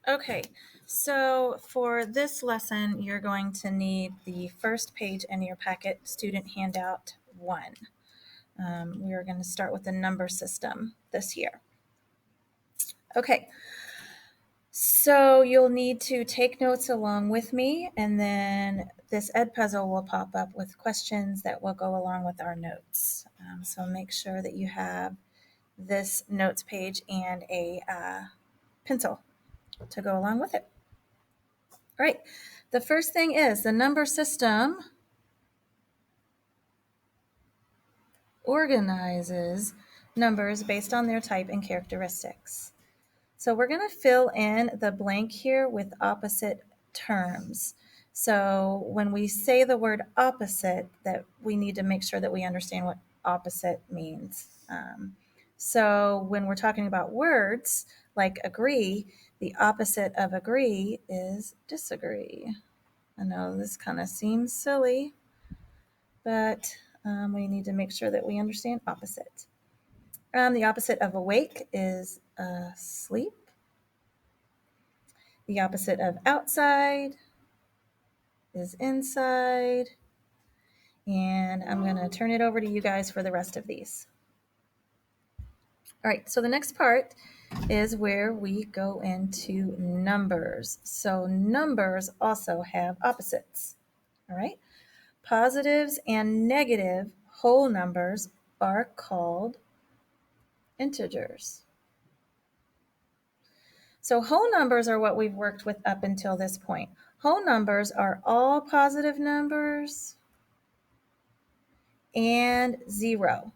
Okay, so for this lesson, you're going to need the first page in your packet, student handout 1. We are going to start with the number system this year. Okay, so you'll need to take notes along with me, and then this Edpuzzle will pop up with questions that will go along with our notes. So make sure that you have this notes page and a pencil to go along with it. All right, the first thing is the number system organizes numbers based on their type and characteristics. So we're going to fill in the blank here with opposite terms. So when we say the word opposite, that we need to make sure that we understand what opposite means. So when we're talking about words like agree, the opposite of agree is disagree. I know this kind of seems silly, but we need to make sure that we understand opposite. The opposite of awake is asleep. The opposite of outside is inside. And I'm going to turn it over to you guys for the rest of these. All right, so the next part is where we go into numbers. So numbers also have opposites. All right, positives and negative whole numbers are called integers. So whole numbers are what we've worked with up until this point. Whole numbers are all positive numbers and 0.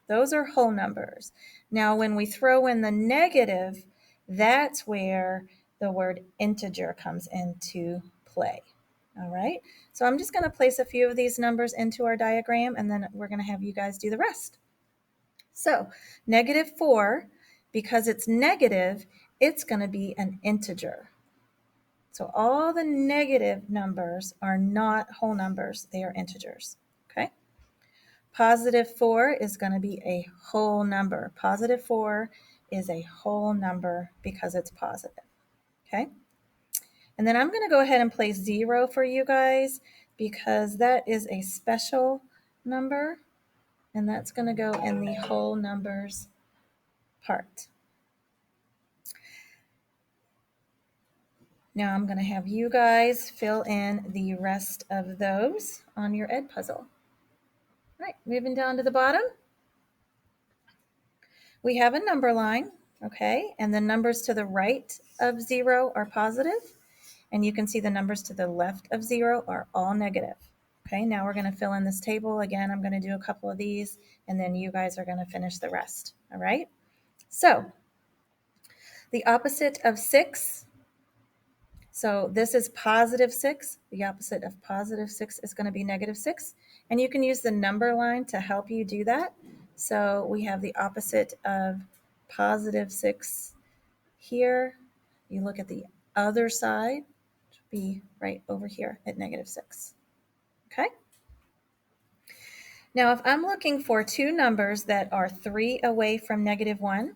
Those are whole numbers. Now, when we throw in the negative, that's where the word integer comes into play. All right, so I'm just going to place a few of these numbers into our diagram, and then we're going to have you guys do the rest. So -4, because it's negative, it's going to be an integer. So all the negative numbers are not whole numbers, they are integers, okay? +4 is going to be a whole number. +4 is a whole number because it's positive, okay? And then I'm going to go ahead and place 0 for you guys because that is a special number, and that's going to go in the whole numbers part. Now I'm going to have you guys fill in the rest of those on your Edpuzzle. All right, moving down to the bottom. We have a number line, okay, and the numbers to the right of 0 are positive, and you can see the numbers to the left of 0 are all negative. Okay, now we're going to fill in this table. Again, I'm going to do a couple of these, and then you guys are going to finish the rest, all right? So the opposite of 6, so this is +6. The opposite of +6 is going to be -6, and you can use the number line to help you do that. So we have the opposite of +6 here. You look at the other side, which would be right over here at -6. Okay? Now, if I'm looking for two numbers that are 3 away from -1,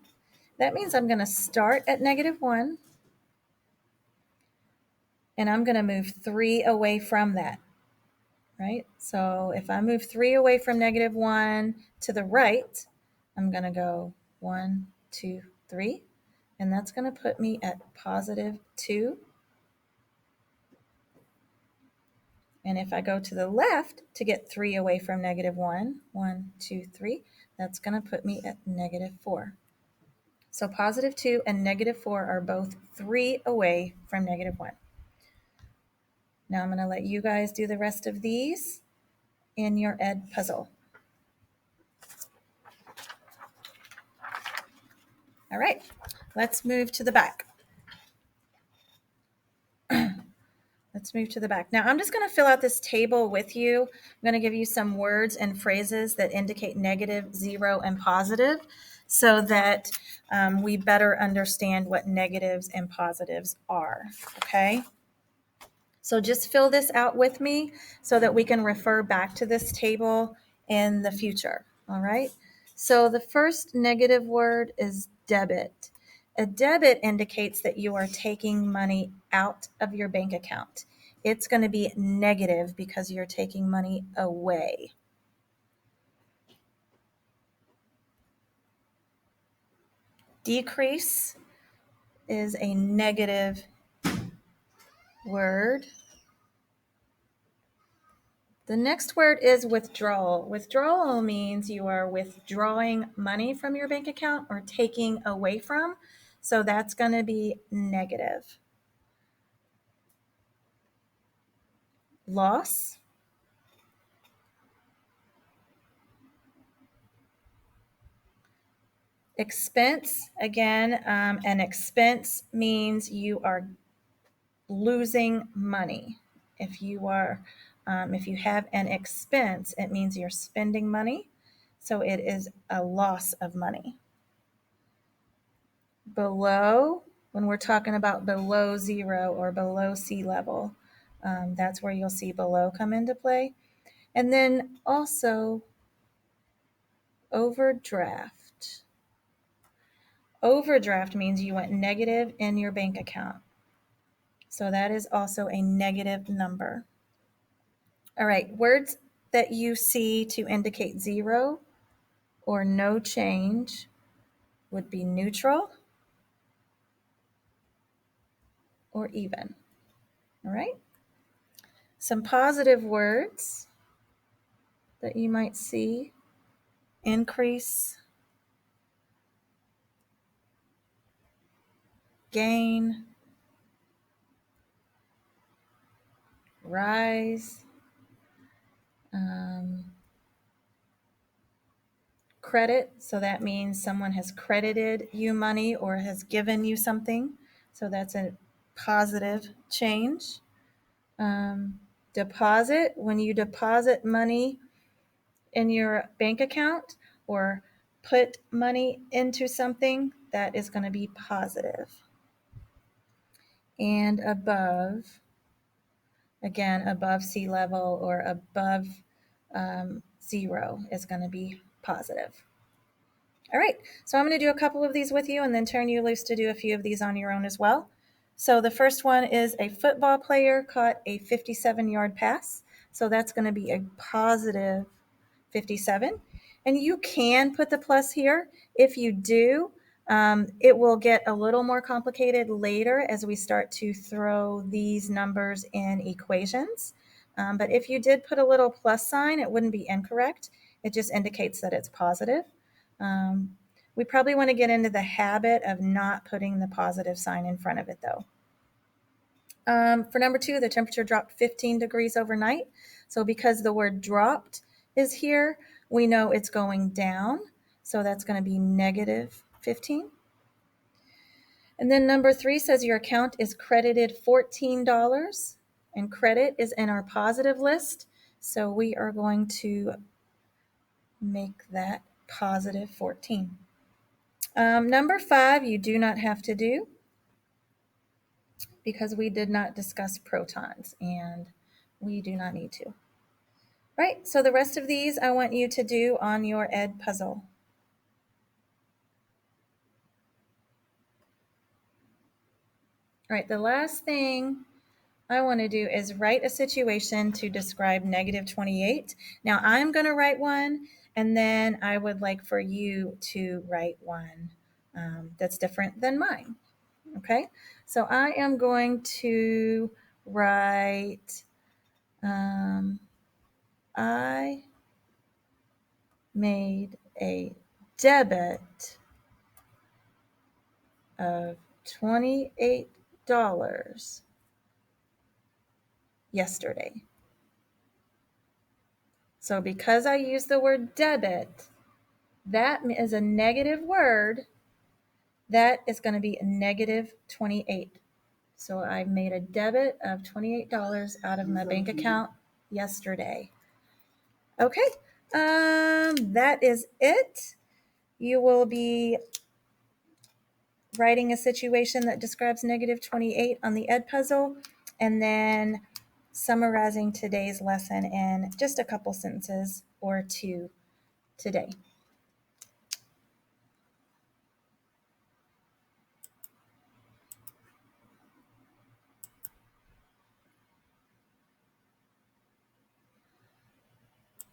that means I'm going to start at -1, and I'm going to move 3 away from that, right? So if I move 3 away from -1 to the right, I'm going to go 1, 2, 3, and that's going to put me at +2. And if I go to the left to get 3 away from -1, 1, 2, 3, that's going to put me at -4. So +2 and -4 are both 3 away from -1. Now I'm going to let you guys do the rest of these in your Edpuzzle. All right, let's move to the back. Let's move to the back. Now I'm just going to fill out this table with you. I'm going to give you some words and phrases that indicate negative, 0, and positive so that we better understand what negatives and positives are, okay? So just fill this out with me so that we can refer back to this table in the future, all right? So the first negative word is debit. A debit indicates that you are taking money out of your bank account. It's going to be negative because you're taking money away. Decrease is a negative word. The next word is withdrawal. Withdrawal means you are withdrawing money from your bank account or taking away from. So that's going to be negative. Loss. Expense, again, an expense means you are losing money. If you have an expense, it means you're spending money. So it is a loss of money. Below, when we're talking about below zero or below sea level, that's where you'll see below come into play. And then also overdraft. Overdraft means you went negative in your bank account. So that is also a negative number. All right, words that you see to indicate zero or no change would be neutral or even. All right. Some positive words that you might see: increase, gain, rise, credit. So that means someone has credited you money or has given you something. So that's a positive change. Deposit, when you deposit money in your bank account or put money into something, that is going to be positive. And above, again, above sea level or above zero is going to be positive. All right, so I'm going to do a couple of these with you and then turn you loose to do a few of these on your own as well. So the first one is a football player caught a 57-yard pass. So that's going to be a positive 57. And you can put the plus here. If you do, it will get a little more complicated later as we start to throw these numbers in equations. But if you did put a little plus sign, it wouldn't be incorrect. It just indicates that it's positive. We probably want to get into the habit of not putting the positive sign in front of it, though. For number 2, the temperature dropped 15 degrees overnight. So because the word dropped is here, we know it's going down. So that's going to be negative 15. And then number 3 says your account is credited $14, and credit is in our positive list. So we are going to make that positive 14. Number 5, you do not have to do because we did not discuss protons and we do not need to. Right, so the rest of these I want you to do on your Ed puzzle. All right, the last thing I want to do is write a situation to describe negative 28. Now I'm going to write one, and then I would like for you to write one that's different than mine. Okay, so I am going to write, I made a debit of $28 yesterday. So because I use the word debit, that is a negative word. That is going to be a negative 28. So I made a debit of $28 out of my bank account yesterday. Okay, that is it. You will be writing a situation that describes negative 28 on the Ed puzzle, and then summarizing today's lesson in just a couple sentences or two today.